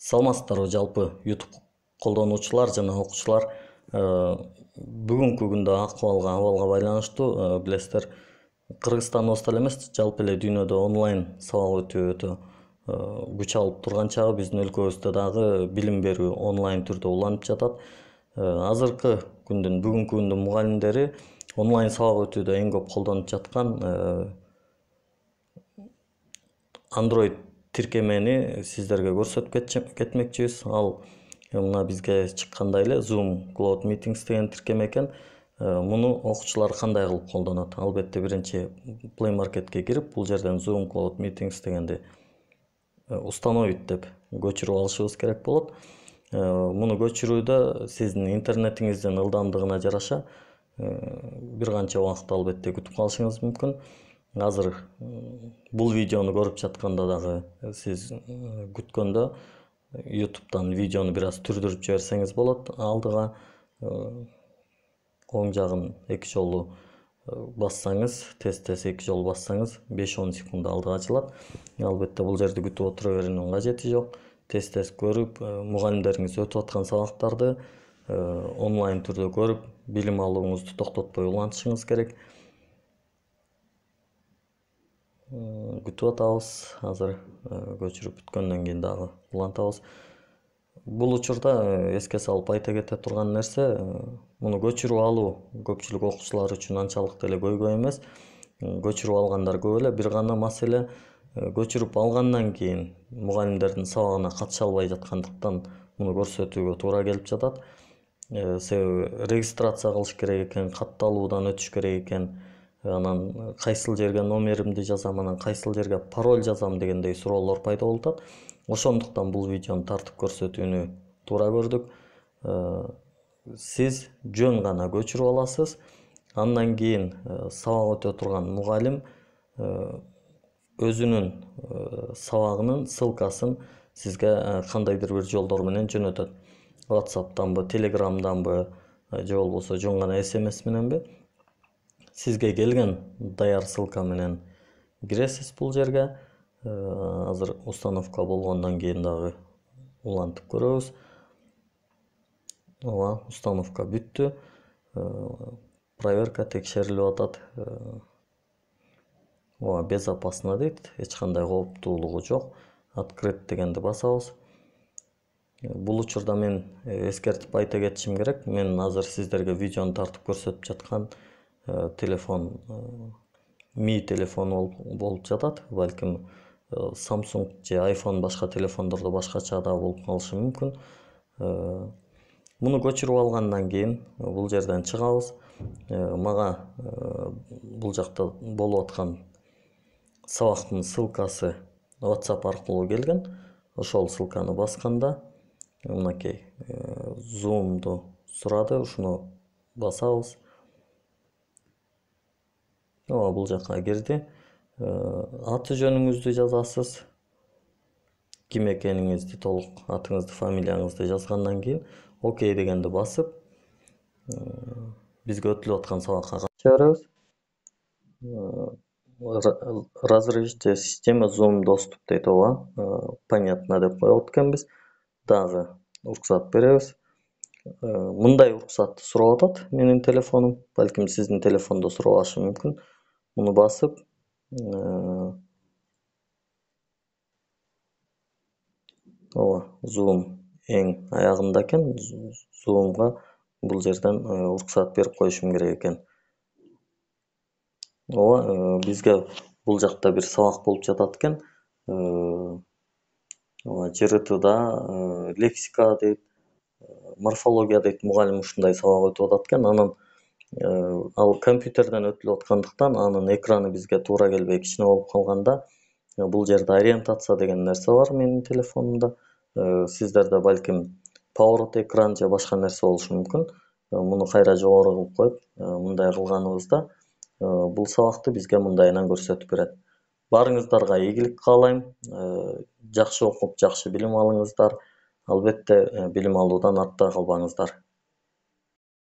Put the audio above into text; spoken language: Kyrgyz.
Саламатсыздарбы жалпы YouTube колдонуучулар жана окуучулар. Бүгүнкү күндө абалга байланыштуу билесиздер, Кыргызстанда эле эмес, жалпы эле дүйнөдө онлайн сабак өтө күч алып турган чагы биздин өлкөбүздө дагы билим берүү онлайн түрдө уланып жатат. Азыркы күндүн бүгүнкү күндүн мугалимдери онлайн сабак өтүүдө эң көп колдонуп жаткан Android тиркемени сиздерге көрсөтүп кетмекчибиз. Ал мына бизге чыккандай эле Zoom Cloud Meetings деген тиркеме экен. Муну окуучулар кандай кылып колдонот? Албетте биринчи Play Marketке кирип, бул жерден Zoom Cloud Meetings дегенди установить деп көчүрүп алышыбыз керек болот. Муну көчүрүүдө сиздин интернетиңиздин ылдамдыгына жараша бир канча убакыт албетте күтүп калышыңыз мүмкүн. Азыр бул видеону көрүп жатканда дагы сиз күткөндө YouTube'дан видеону бир аз түрдүрүп жиберсеңиз болот. Алдыга оң жагын 2 жолу бассаңыз, тез эки жолу бассаңыз 5-10 секунд алдыга ачылат. Албетте бул жерде күтүп отура берүүнүн кажети жок. Тез көрүп, мугалимдериңиз өтүп аткан сабактарды онлайн түрдө көрүп, билим алууңузду токтотпой улантышыңыз керек. Күтүп атабыз. Азыр көчүрүп бүткөндөн кийин дагы улантабыз. Бул учурда эске салып айта кете турган нерсе, муну көчүрүп алуу көпчүлүк окуучулар үчүн анчалык деле көйгөй эмес. Көчүрүп алгандар көп эле, бир гана маселе көчүрүп алгандан кийин мугалимдердин сабагына катыша албай жаткандыктан муну көрсөтүүгө туура келип жатат. Себеби регистрация кылыш керек экен, катталуудан өтүш керек экен. Анан кайсыл жерге номеримди жазам, анан кайсыл жерге пароль жазам дегендей суроолор пайда болуп атат. Ошондуктан бул видеону тартып көрсөтүүнү туура көрдүк. Сиз жөн гана көчүрүп аласыз. Андан кийин сабак өтө турган мугалим өзүнүн сабагынын ссылкасын сизге кандайдыр бир жолдор менен жөнөтөт. WhatsApp'танбы, Telegram'данбы, же болбосо жөн гана SMS мененби. Сизге келген даяр ссылка менен киресиз бул жерге. Азыр установка болгондон кийин дагы улантып көрөбүз. Установка бүттү. Проверка текшерилип атат. Безопасно дейт. Эч кандай кооптуулугу жок. Открыт дегенди басабыз. Бул учурда мен эскертип айта кетишим керек. Мен азыр сиздерге видеону тартып көрсөтүп жаткан телефон Mi телефону болуп жатат. Балким Samsung же iPhone башка телефондордо башкача да болуп калышы мүмкүн. Муну көчүрүп алгандан кийин бул жерден чыгабыз. Мага бул жакта болуп аткан сабактын ссылкасы WhatsApp аркылуу келген. Ошол ссылканы басканда мынакей Zoom'ду сурады, ушуну басабыз. Бул жакка кирди. Аты жөнүңүздү жазасыз. Ким экениңизди, толук атыңызды, фамилияңызды жазгандан кийин окей дегенди басып, бизге өтүлүп аткан сабакка катыша беребиз. Разрешите система Zoom доступ дейт, понятно деп коет экенбиз. Дагы уруксат беребиз. Мындай уруксатты сурап атат менин телефонум. Балким сиздин телефондо сурабашы мүмкүн. Муну басып, Zoom эң аягында экен. Zoom'га бул жерден уруксат берип коюшум керек экен. Бизге бул жакта бир сабак болуп жатат экен. ЖРТда лексика дейт, морфология дейт, мугалим ушундай сабак өтүп атат экен. Анан ал компьютерден өтүлүп аткандыктан анын экраны бизге туура келбей кичине болуп калганда, бул жерде ориентация деген нерсе бар менин телефонумда. Сиздерде балким поворот экран же башка нерсе болушу мүмкүн. Муну кайра жогору кылып коюп, мындай кылганыбызда бул сабакты бизге мындайынан көрсөтүп берет. Барыңыздарга ийгилик каалайм. Жакшы окуп, жакшы билим алыңыздар. Албетте билим алуудан артта калбаңыздар.